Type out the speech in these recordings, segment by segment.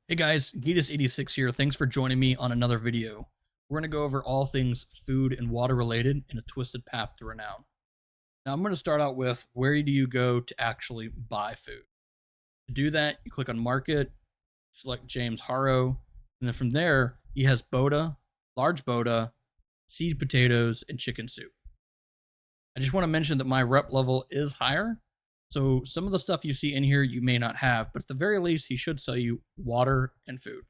Hey guys, Geetus86 here. Thanks for joining me on another video. We're going to go over all things food and water related in a twisted path to renown. Now I'm going to start out with where do you go to actually buy food? To do that, you click on market, select James Harrow, and then from there, he has Boda, large Boda, seed potatoes, and chicken soup. I just want to mention that my rep level is higher, so some of the stuff you see in here you may not have, but at the very least, he should sell you water and food.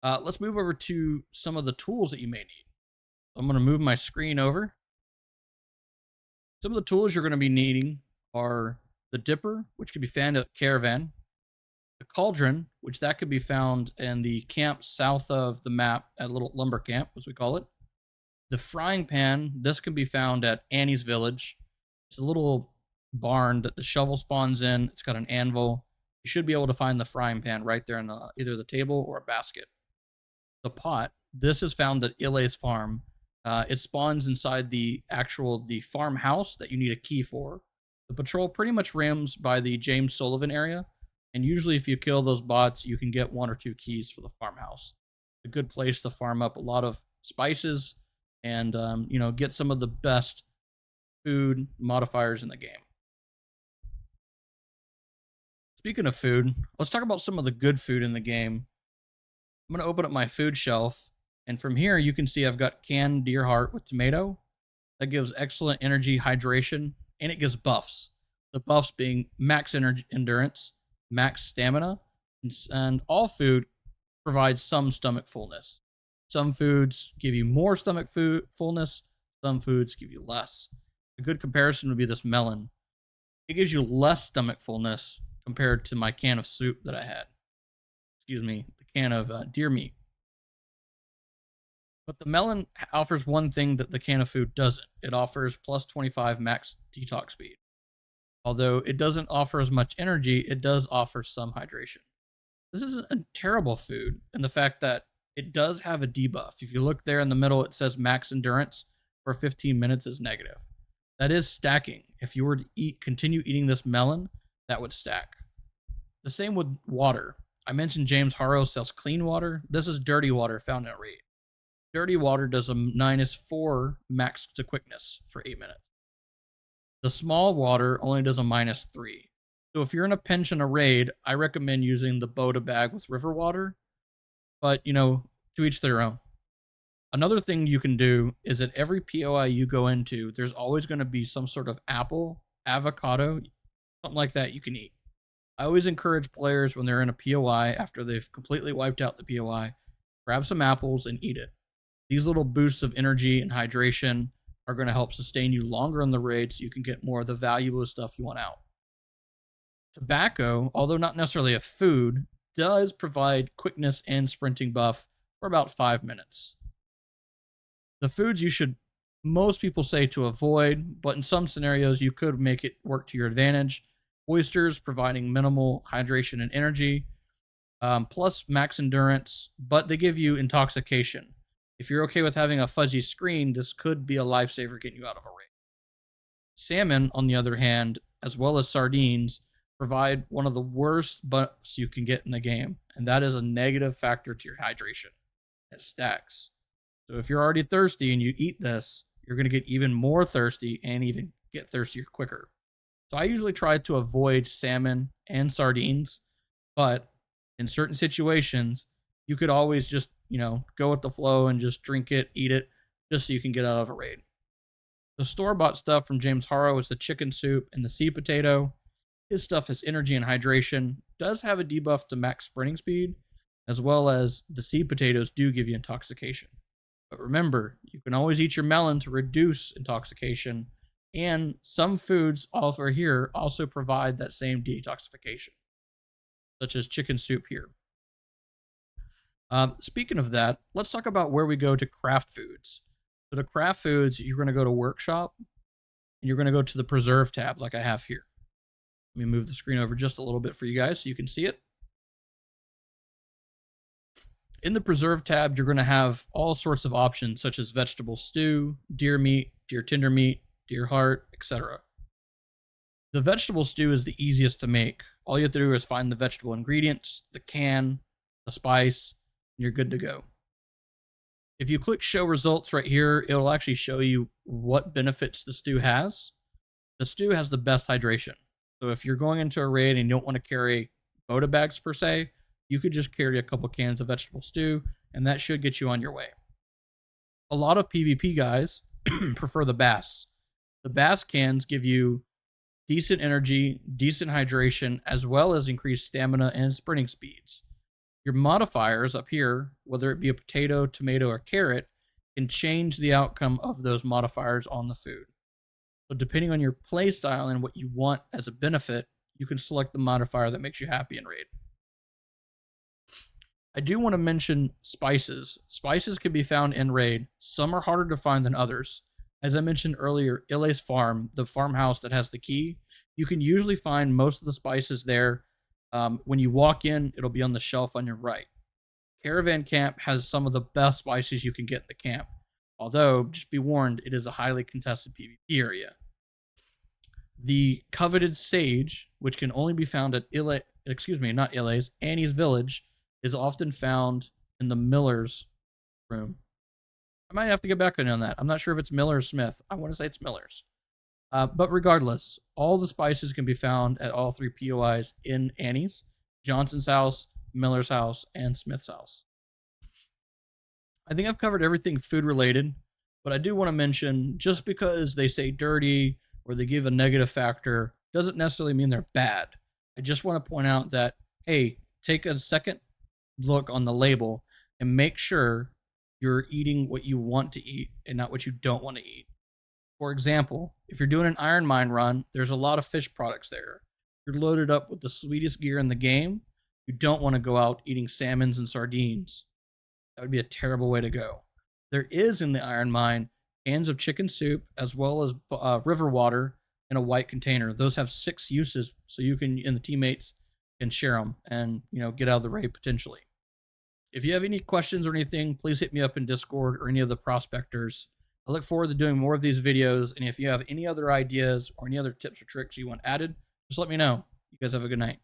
Let's move over to some of the tools that you may need. I'm going to move my screen over. Some of the tools you're going to be needing are the dipper, which can be found at Caravan, the cauldron, which that could be found in the camp south of the map at Little Lumber Camp, as we call it. The frying pan, this can be found at Annie's Village. It's a little barn that the shovel spawns in. It's got an anvil. You should be able to find the frying pan right there in either the table or a basket. The pot, this is found at Ile's farm. It spawns inside the farmhouse that you need a key for. The patrol pretty much rims by the James Sullivan area, and usually if you kill those bots, you can get 1 or 2 keys for the farmhouse. It's a good place to farm up a lot of spices and get some of the best food modifiers in the game. Speaking of food, let's talk about some of the good food in the game. I'm going to open up my food shelf, and from here you can see I've got canned deer heart with tomato. That gives excellent energy, hydration, and it gives buffs. The buffs being max energy endurance, max stamina, and all food provides some stomach fullness. Some foods give you more stomach fullness, some foods give you less. A good comparison would be this melon. It gives you less stomach fullness compared to my can of soup that I had. Excuse me, the can of deer meat. But the melon offers one thing that the can of food doesn't. It offers plus 25 max detox speed. Although it doesn't offer as much energy, it does offer some hydration. This isn't a terrible food in the fact that it does have a debuff. If you look there in the middle, it says max endurance for 15 minutes is negative. That is stacking. If you were to continue eating this melon, that would stack. The same with water. I mentioned James Harrow sells clean water. This is dirty water found at rate. Dirty water does a -4 max to quickness for 8 minutes. The small water only does a -3. So if you're in a pinch in a raid, I recommend using the Boda bag with river water. But, to each their own. Another thing you can do is at every POI you go into, there's always going to be some sort of apple, avocado, something like that you can eat. I always encourage players when they're in a POI, after they've completely wiped out the POI, grab some apples and eat it. These little boosts of energy and hydration are going to help sustain you longer on the raid so you can get more of the valuable stuff you want out. Tobacco, although not necessarily a food, does provide quickness and sprinting buff for about 5 minutes. The foods most people say to avoid, but in some scenarios you could make it work to your advantage. Oysters providing minimal hydration and energy, plus max endurance, but they give you intoxication. If you're okay with having a fuzzy screen, this could be a lifesaver getting you out of a raid. Salmon, on the other hand, as well as sardines, provide one of the worst buffs you can get in the game, and that is a negative factor to your hydration. It stacks. So if you're already thirsty and you eat this, you're going to get even more thirsty and even get thirstier quicker. So I usually try to avoid salmon and sardines, but in certain situations, you could always just, go with the flow and just drink it, eat it, just so you can get out of a raid. The store-bought stuff from James Harrow is the chicken soup and the seed potato. His stuff has energy and hydration, does have a debuff to max sprinting speed, as well as the seed potatoes do give you intoxication. But remember, you can always eat your melon to reduce intoxication, and some foods over here also provide that same detoxification, such as chicken soup here. Speaking of that, let's talk about where we go to craft foods. So to craft foods, you're going to go to Workshop, and you're going to go to the Preserve tab like I have here. Let me move the screen over just a little bit for you guys so you can see it. In the Preserve tab, you're going to have all sorts of options such as vegetable stew, deer meat, deer tender meat, deer heart, etc. The vegetable stew is the easiest to make. All you have to do is find the vegetable ingredients, the can, the spice, and you're good to go. If you click show results right here, it'll actually show you what benefits the stew has. The stew has the best hydration. So if you're going into a raid and you don't want to carry Boda bags per se, you could just carry a couple cans of vegetable stew, and that should get you on your way. A lot of PvP guys prefer the Bass. The Bass cans give you decent energy, decent hydration, as well as increased stamina and sprinting speeds. Your modifiers up here, whether it be a potato, tomato, or carrot, can change the outcome of those modifiers on the food. So depending on your play style and what you want as a benefit, you can select the modifier that makes you happy in raid. I do want to mention spices. Spices can be found in raid. Some are harder to find than others. As I mentioned earlier, Ile's farm, the farmhouse that has the key, you can usually find most of the spices there. When you walk in, it'll be on the shelf on your right. Caravan Camp has some of the best spices you can get in the camp. Although, just be warned, it is a highly contested PvP area. The coveted sage, which can only be found at Annie's village, is often found in the miller's room. I might have to get back on that. I'm not sure if it's Miller or Smith. I want to say it's Miller's. But regardless, all the spices can be found at all 3 POIs in Annie's, Johnson's house, Miller's house, and Smith's house. I think I've covered everything food related, but I do want to mention, just because they say dirty or they give a negative factor doesn't necessarily mean they're bad. I just want to point out that, hey, take a second look on the label and make sure you're eating what you want to eat and not what you don't want to eat. For example, if you're doing an Iron Mine run, there's a lot of fish products there. You're loaded up with the sweetest gear in the game. You don't want to go out eating salmons and sardines. That would be a terrible way to go. There is in the Iron Mine cans of chicken soup as well as river water in a white container. Those have 6 uses, so you can, and the teammates can share them and, get out of the raid potentially. If you have any questions or anything, please hit me up in Discord or any of the prospectors. I look forward to doing more of these videos, and if you have any other ideas or any other tips or tricks you want added, just let me know. You guys have a good night.